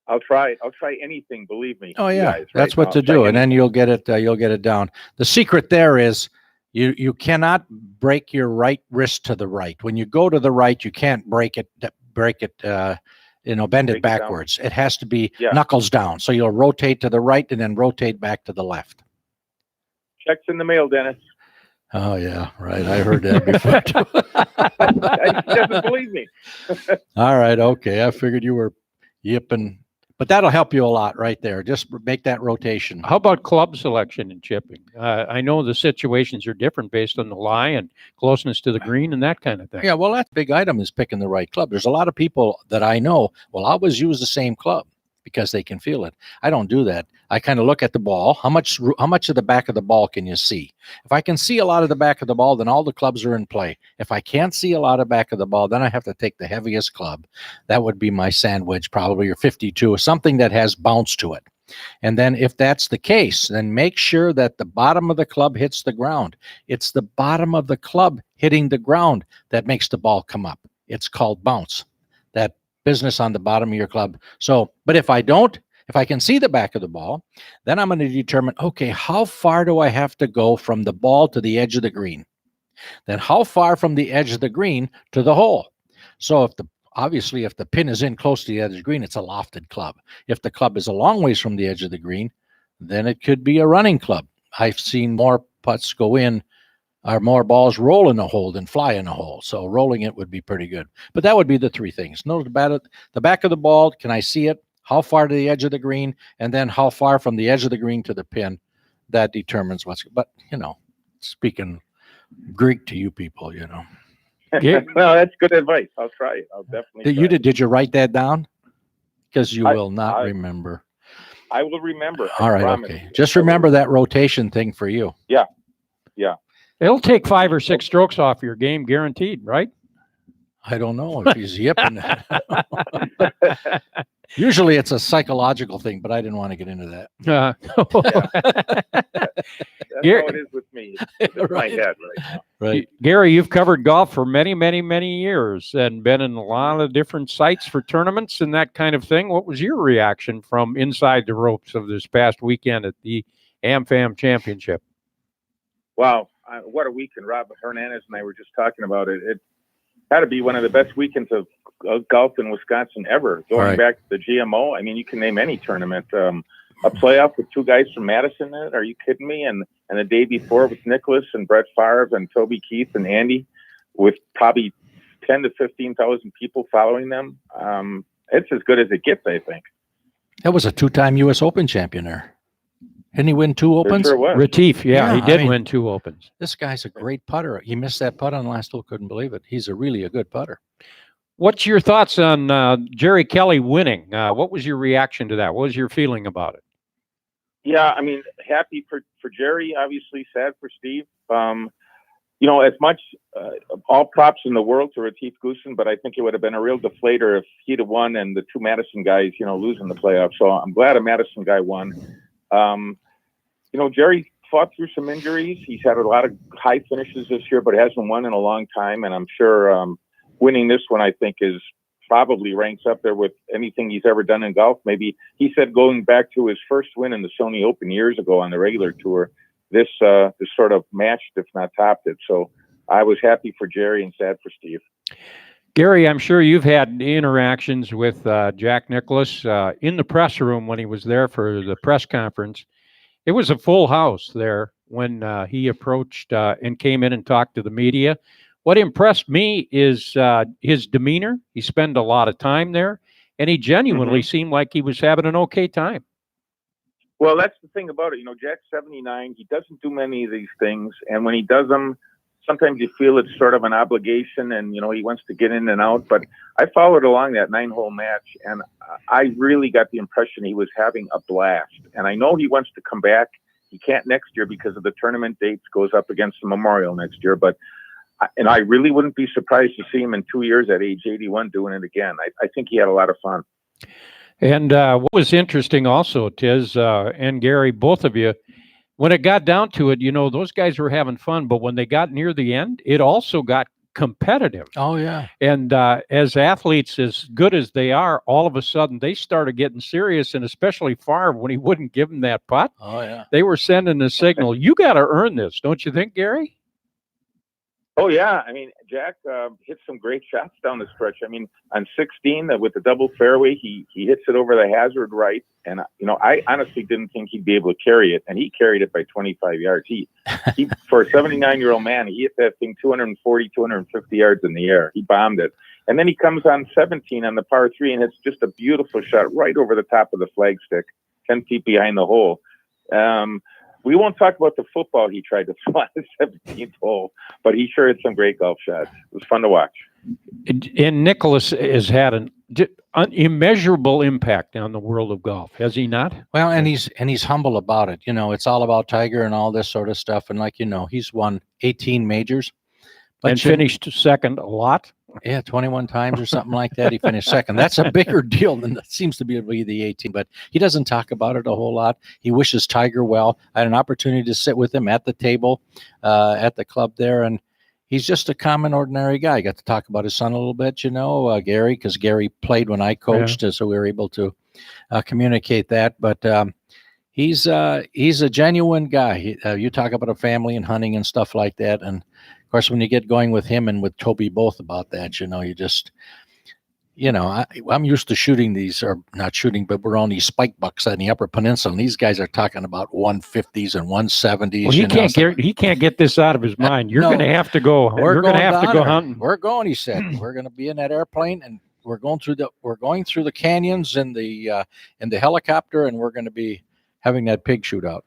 I'll try anything, believe me. Oh yeah, that's what to do, and then you'll get it down. The secret there is you cannot break your right wrist to the right. When you go to the right, you can't bend it backwards. It has to be knuckles down. So you'll rotate to the right and then rotate back to the left. Checks in the mail, Dennis. Oh yeah, right. I heard that before too. He doesn't believe me. All right, okay. I figured you were yipping. But that'll help you a lot right there. Just make that rotation. How about club selection and chipping? I know the situations are different based on the lie and closeness to the green and that kind of thing. Yeah, well, that big item is picking the right club. There's a lot of people that I know will always use the same club. because they can feel it. I don't do that. I kind of look at the ball. How much of the back of the ball can you see? If I can see a lot of the back of the ball, then all the clubs are in play. If I can't see a lot of back of the ball, then I have to take the heaviest club. That would be my sandwich, probably, or 52, or something that has bounce to it. And then if that's the case, then make sure that the bottom of the club hits the ground. It's the bottom of the club hitting the ground that makes the ball come up. It's called bounce. That business on the bottom of your club. So, but if I can see the back of the ball, then I'm going to determine, okay, how far do I have to go from the ball to the edge of the green? Then how far from the edge of the green to the hole? So obviously, if the pin is in close to the edge of the green, it's a lofted club. If the club is a long ways from the edge of the green, then it could be a running club. I've seen more putts go in, or more balls roll in a hole than fly in a hole. So rolling it would be pretty good. But that would be the three things. Know the back of the ball, can I see it? How far to the edge of the green? And then how far from the edge of the green to the pin? That determines what's, but, speaking Greek to you people, Well, that's good advice. I'll try it. I'll definitely try it. Did you write that down? Because you will not remember. I will remember. All right, okay. Just remember that rotation thing for you. Yeah. It'll take 5 or 6 strokes off your game, guaranteed, right? I don't know if he's yipping. Usually it's a psychological thing, but I didn't want to get into that. That's how it is with me. It's in my head right now. Right. Gary, you've covered golf for many, many, many years and been in a lot of different sites for tournaments and that kind of thing. What was your reaction from inside the ropes of this past weekend at the AmFam Championship? Wow. What a weekend. Rob Hernandez and I were just talking about it. It had to be one of the best weekends of golf in Wisconsin ever. Going back to the GMO, I mean, you can name any tournament. A playoff with 2 guys from Madison in it. Are you kidding me? And the day before with Nicholas and Brett Favre and Toby Keith and Andy, with probably 10 to 15,000 people following them. It's as good as it gets, I think. That was a 2-time U.S. Open champion there. Didn't he win 2 opens? Sure was. Retief, he did win 2 opens. This guy's a great putter. He missed that putt on the last hole. Couldn't believe it. He's really a good putter. What's your thoughts on Jerry Kelly winning? What was your reaction to that? What was your feeling about it? Yeah, I mean, happy for Jerry, obviously sad for Steve. As much all props in the world to Retief Goosen, but I think it would have been a real deflator if he'd have won and the 2 Madison guys, losing the playoffs. So I'm glad a Madison guy won. Jerry fought through some injuries. He's had a lot of high finishes this year, but hasn't won in a long time. And I'm sure winning this one, I think, is probably ranks up there with anything he's ever done in golf. Maybe he said going back to his first win in the Sony Open years ago on the regular tour, this sort of matched, if not topped it. So I was happy for Jerry and sad for Steve. Gary, I'm sure you've had interactions with Jack Nicklaus in the press room when he was there for the press conference. It was a full house there when he approached and came in and talked to the media. What impressed me is his demeanor. He spent a lot of time there, and he genuinely seemed like he was having an okay time. Well, that's the thing about it. Jack's 79. He doesn't do many of these things, and when he does them, sometimes you feel it's sort of an obligation and, he wants to get in and out. But I followed along that 9-hole match, and I really got the impression he was having a blast. And I know he wants to come back. He can't next year because of the tournament dates, goes up against the Memorial next year. But I really wouldn't be surprised to see him in 2 years at age 81 doing it again. I think he had a lot of fun. And what was interesting also, Tiz and Gary, both of you, when it got down to it, those guys were having fun, but when they got near the end, it also got competitive. Oh, yeah. And as athletes, as good as they are, all of a sudden they started getting serious, and especially Favre, when he wouldn't give them that putt. Oh, yeah. They were sending a signal, you got to earn this, don't you think, Gary? Oh, yeah. I mean, Jack hit some great shots down the stretch. I mean, on 16 with the double fairway, he hits it over the hazard right. And, I honestly didn't think he'd be able to carry it. And he carried it by 25 yards. He for a 79-year-old man, he hit that thing 240, 250 yards in the air. He bombed it. And then he comes on 17 on the par 3 and hits just a beautiful shot right over the top of the flagstick, 10 feet behind the hole. We won't talk about the football he tried to throw on the 17th hole, but he sure had some great golf shots. It was fun to watch. And Nicholas has had immeasurable impact on the world of golf, has he not? Well, and he's humble about it. It's all about Tiger and all this sort of stuff. And he's won 18 majors, and finished second a lot. Yeah, 21 times or something like that. He finished second. That's a bigger deal than that seems to be the 18. But he doesn't talk about it a whole lot. He wishes Tiger well. I had an opportunity to sit with him at the table at the club there, and he's just a common, ordinary guy. I got to talk about his son a little bit, Gary, because Gary played when I coached, so we were able to communicate that. But he's a genuine guy. You talk about a family and hunting and stuff like that, and of course, when you get going with him and with Toby both about that, you just, I'm used to shooting these, or not shooting, but we're on these spike bucks on the Upper Peninsula, and these guys are talking about 150s and 170s. Well, he can't get this out of his mind. You're going to have to go. You're going to have to go hunting. We're going, he said. We're going to be in that airplane, and we're going through the canyons in the helicopter, and we're going to be having that pig shootout.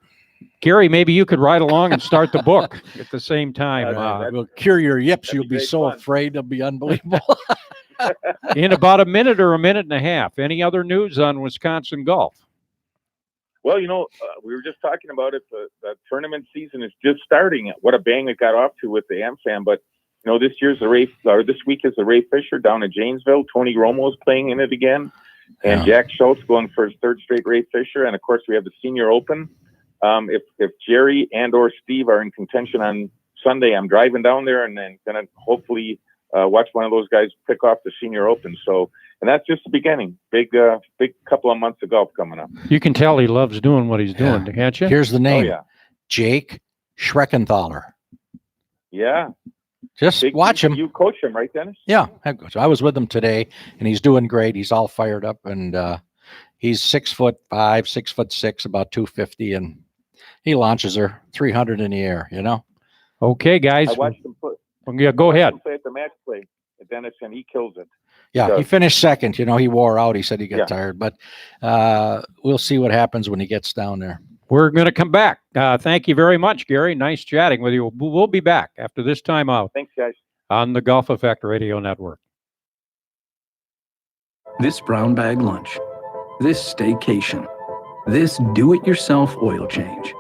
Gary, maybe you could ride along and start the book at the same time. We'll cure your yips. You'll be so afraid it'll be unbelievable. In about a minute or a minute and a half. Any other news on Wisconsin golf? Well, we were just talking about it. The tournament season is just starting. What a bang it got off to with the AmFam. But this week is the Ray Fisher down in Janesville. Tony Romo is playing in it again, and Jack Schultz going for his third straight Ray Fisher. And of course, we have the Senior Open. If Jerry and or Steve are in contention on Sunday, I'm driving down there and then gonna hopefully watch one of those guys pick off the Senior Open. So, and that's just the beginning. Big couple of months of golf coming up. You can tell he loves doing what he's doing, can't you? Here's the name. Jake Schreckenthaler. Yeah. Just watch him. You coach him, right, Dennis? Yeah, I was with him today, and he's doing great. He's all fired up, and he's 6'5", 6'6", about 250, and he launches her 300 in the air. Okay, guys. I watched him play. Yeah, go ahead. Play at the match play, Dennis, and he kills it. Yeah, he finished second. He wore out. He said he got tired, but we'll see what happens when he gets down there. We're going to come back. Thank you very much, Gary. Nice chatting with you. We'll be back after this time out. Thanks, guys. On the Golf Effect Radio Network. This brown bag lunch, this staycation, this do-it-yourself oil change,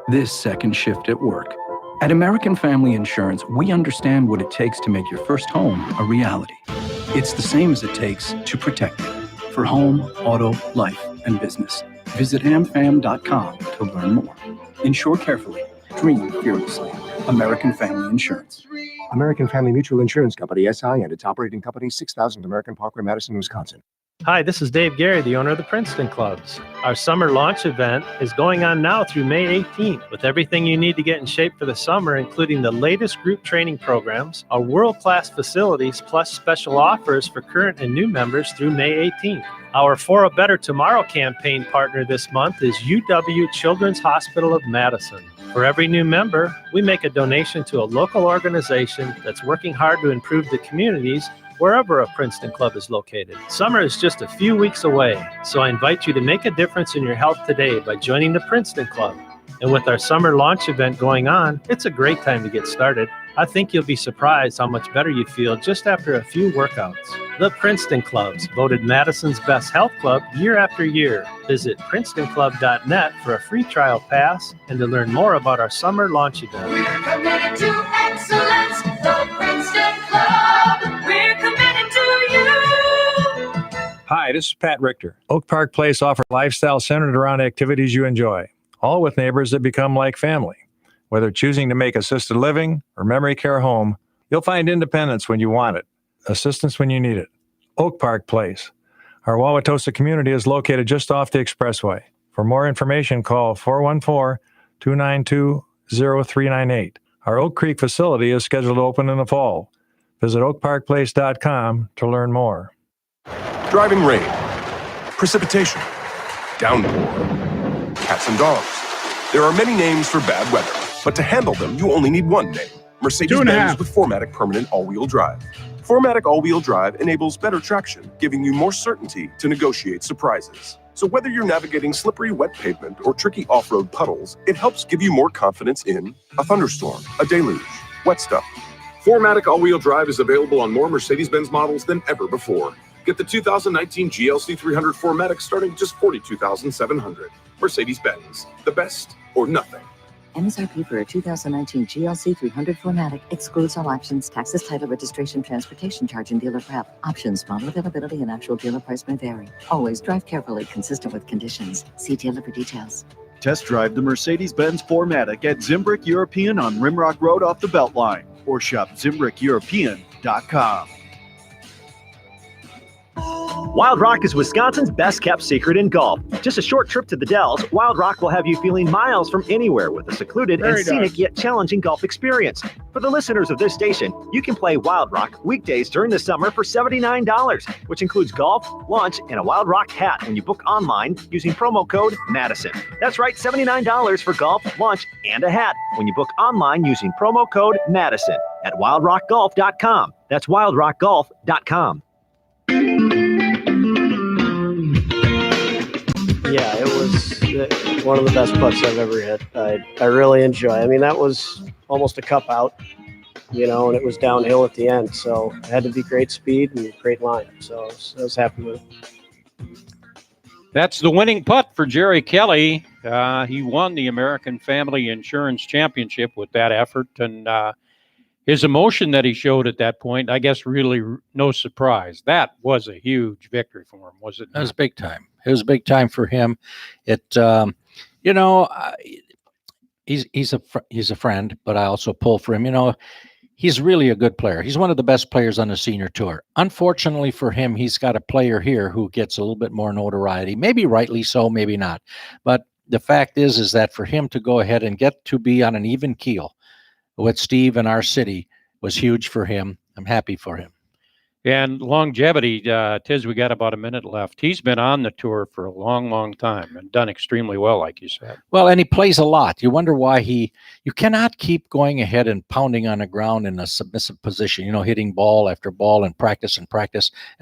this second shift at work. At American Family Insurance, we understand what it takes to make your first home a reality. It's the same as it takes to protect it for home, auto, life, and business. Visit amfam.com to learn more. Insure carefully. Dream fearlessly. American Family Insurance. American Family Mutual Insurance Company, SI, and its operating company, 6000 American Parkway, Madison, Wisconsin. Hi, this is Dave Gary, the owner of the Princeton Clubs. Our summer launch event is going on now through May 18th with everything you need to get in shape for the summer, including the latest group training programs, our world-class facilities, plus special offers for current and new members through May 18th. Our For a Better Tomorrow campaign partner this month is UW Children's Hospital of Madison. For every new member, we make a donation to a local organization that's working hard to improve the communities wherever a Princeton Club is located. Summer is just a few weeks away, so I invite you to make a difference in your health today by joining the Princeton Club. And with our summer launch event going on, it's a great time to get started. I think you'll be surprised how much better you feel just after a few workouts. The Princeton Clubs, voted Madison's best health club year after year. Visit PrincetonClub.net for a free trial pass and to learn more about our summer launch event. We're committed to excellence, the Princeton Club. We're committed to you. Hi, this is Pat Richter. Oak Park Place offers a lifestyle centered around activities you enjoy, all with neighbors that become like family. Whether choosing to make assisted living or memory care home, you'll find independence when you want it, assistance when you need it. Oak Park Place. Our Wauwatosa community is located just off the expressway. For more information, call 414-292-0398. Our Oak Creek facility is scheduled to open in the fall. Visit oakparkplace.com to learn more. Driving rain, precipitation, downpour, cats and dogs. There are many names for bad weather, but to handle them, you only need one name. Mercedes-Benz with 4MATIC permanent all-wheel drive. 4MATIC all-wheel drive enables better traction, giving you more certainty to negotiate surprises. So whether you're navigating slippery wet pavement or tricky off-road puddles, it helps give you more confidence in a thunderstorm, a deluge, wet stuff. 4MATIC all-wheel drive is available on more Mercedes-Benz models than ever before. Get the 2019 GLC 300 4MATIC starting at just $42,700. Mercedes-Benz, the best or nothing. MSRP for a 2019 GLC 300 4MATIC excludes all options, taxes, title, registration, transportation charge, and dealer prep. Options, model availability, and actual dealer price may vary. Always drive carefully, consistent with conditions. See dealer for details. Test drive the Mercedes-Benz 4MATIC at Zimbrick European on Rimrock Road off the Beltline, or shop ZimbrickEuropean.com. Wild Rock is Wisconsin's best kept secret in golf. Just a short trip to the Dells, Wild Rock will have you feeling miles from anywhere with a secluded and scenic yet challenging golf experience. For the listeners of this station, you can play Wild Rock weekdays during the summer for $79, which includes golf, lunch, and a Wild Rock hat when you book online using promo code Madison. That's right, $79 for golf, lunch, and a hat when you book online using promo code Madison at wildrockgolf.com. That's wildrockgolf.com. Yeah, it was one of the best putts I've ever hit. I really enjoy. I mean, that was almost a cup out, and it was downhill at the end. So it had to be great speed and great line. So I was happy with it. That's the winning putt for Jerry Kelly. He won the American Family Insurance Championship with that effort, and his emotion that he showed at that point, I guess, really no surprise. That was a huge victory for him, was it? That was big time. It was a big time for him. It, he's a friend, but I also pull for him. He's really a good player. He's one of the best players on the senior tour. Unfortunately for him, he's got a player here who gets a little bit more notoriety. Maybe rightly so, maybe not. But the fact is that for him to go ahead and get to be on an even keel with Steve and our city was huge for him. I'm happy for him. And longevity, Tiz, we got about a minute left. He's been on the tour for a long, long time and done extremely well, like you said. Well, and he plays a lot. You wonder why you cannot keep going ahead and pounding on the ground in a submissive position, hitting ball after ball and practice, and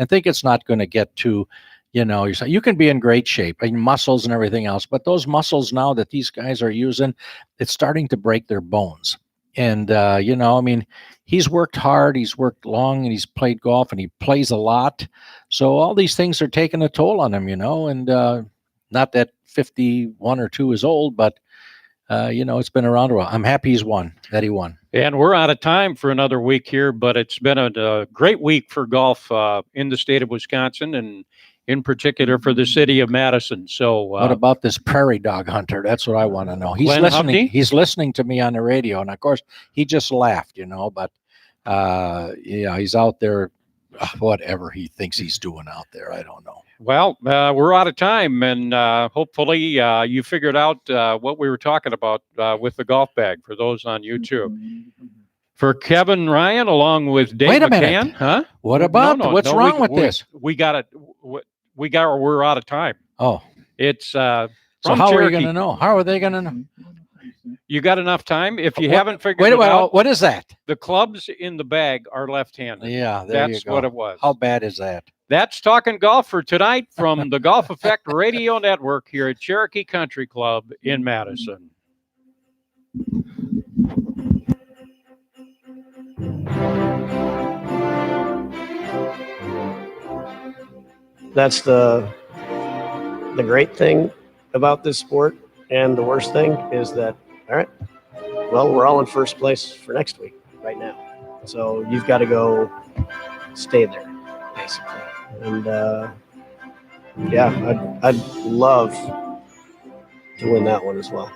think it's not going to get to, you can be in great shape, and muscles and everything else, but those muscles now that these guys are using, it's starting to break their bones. And, he's worked hard, he's worked long, and he's played golf, and he plays a lot. So all these things are taking a toll on him, and not that 51 or 2 is old, but, it's been around a while. I'm happy he won. And we're out of time for another week here, but it's been a great week for golf in the state of Wisconsin, and in particular for the city of Madison. So what about this prairie dog hunter? That's what I want to know. He's Glenn listening. Hubney? He's listening to me on the radio, and of course he just laughed, but he's out there, whatever he thinks he's doing out there. I don't know. Well, we're out of time, and hopefully you figured out what we were talking about with the golf bag for those on YouTube. For Kevin Ryan, along with Dave Wait a McCann, minute. huh? What about what's wrong with this? We got it. We're out of time. Oh, it's so how are you going to know? How are they going to know? You got enough time. If you haven't figured it out, what is that? The clubs in the bag are left-handed. Yeah, that's you go. what it was. How bad is that? That's Talking Golf for tonight from the Golf Effect Radio Network here at Cherokee Country Club in Madison. That's the great thing about this sport, and the worst thing is that, all right, well, we're all in first place for next week right now. So you've got to go stay there, basically. And I'd love to win that one as well.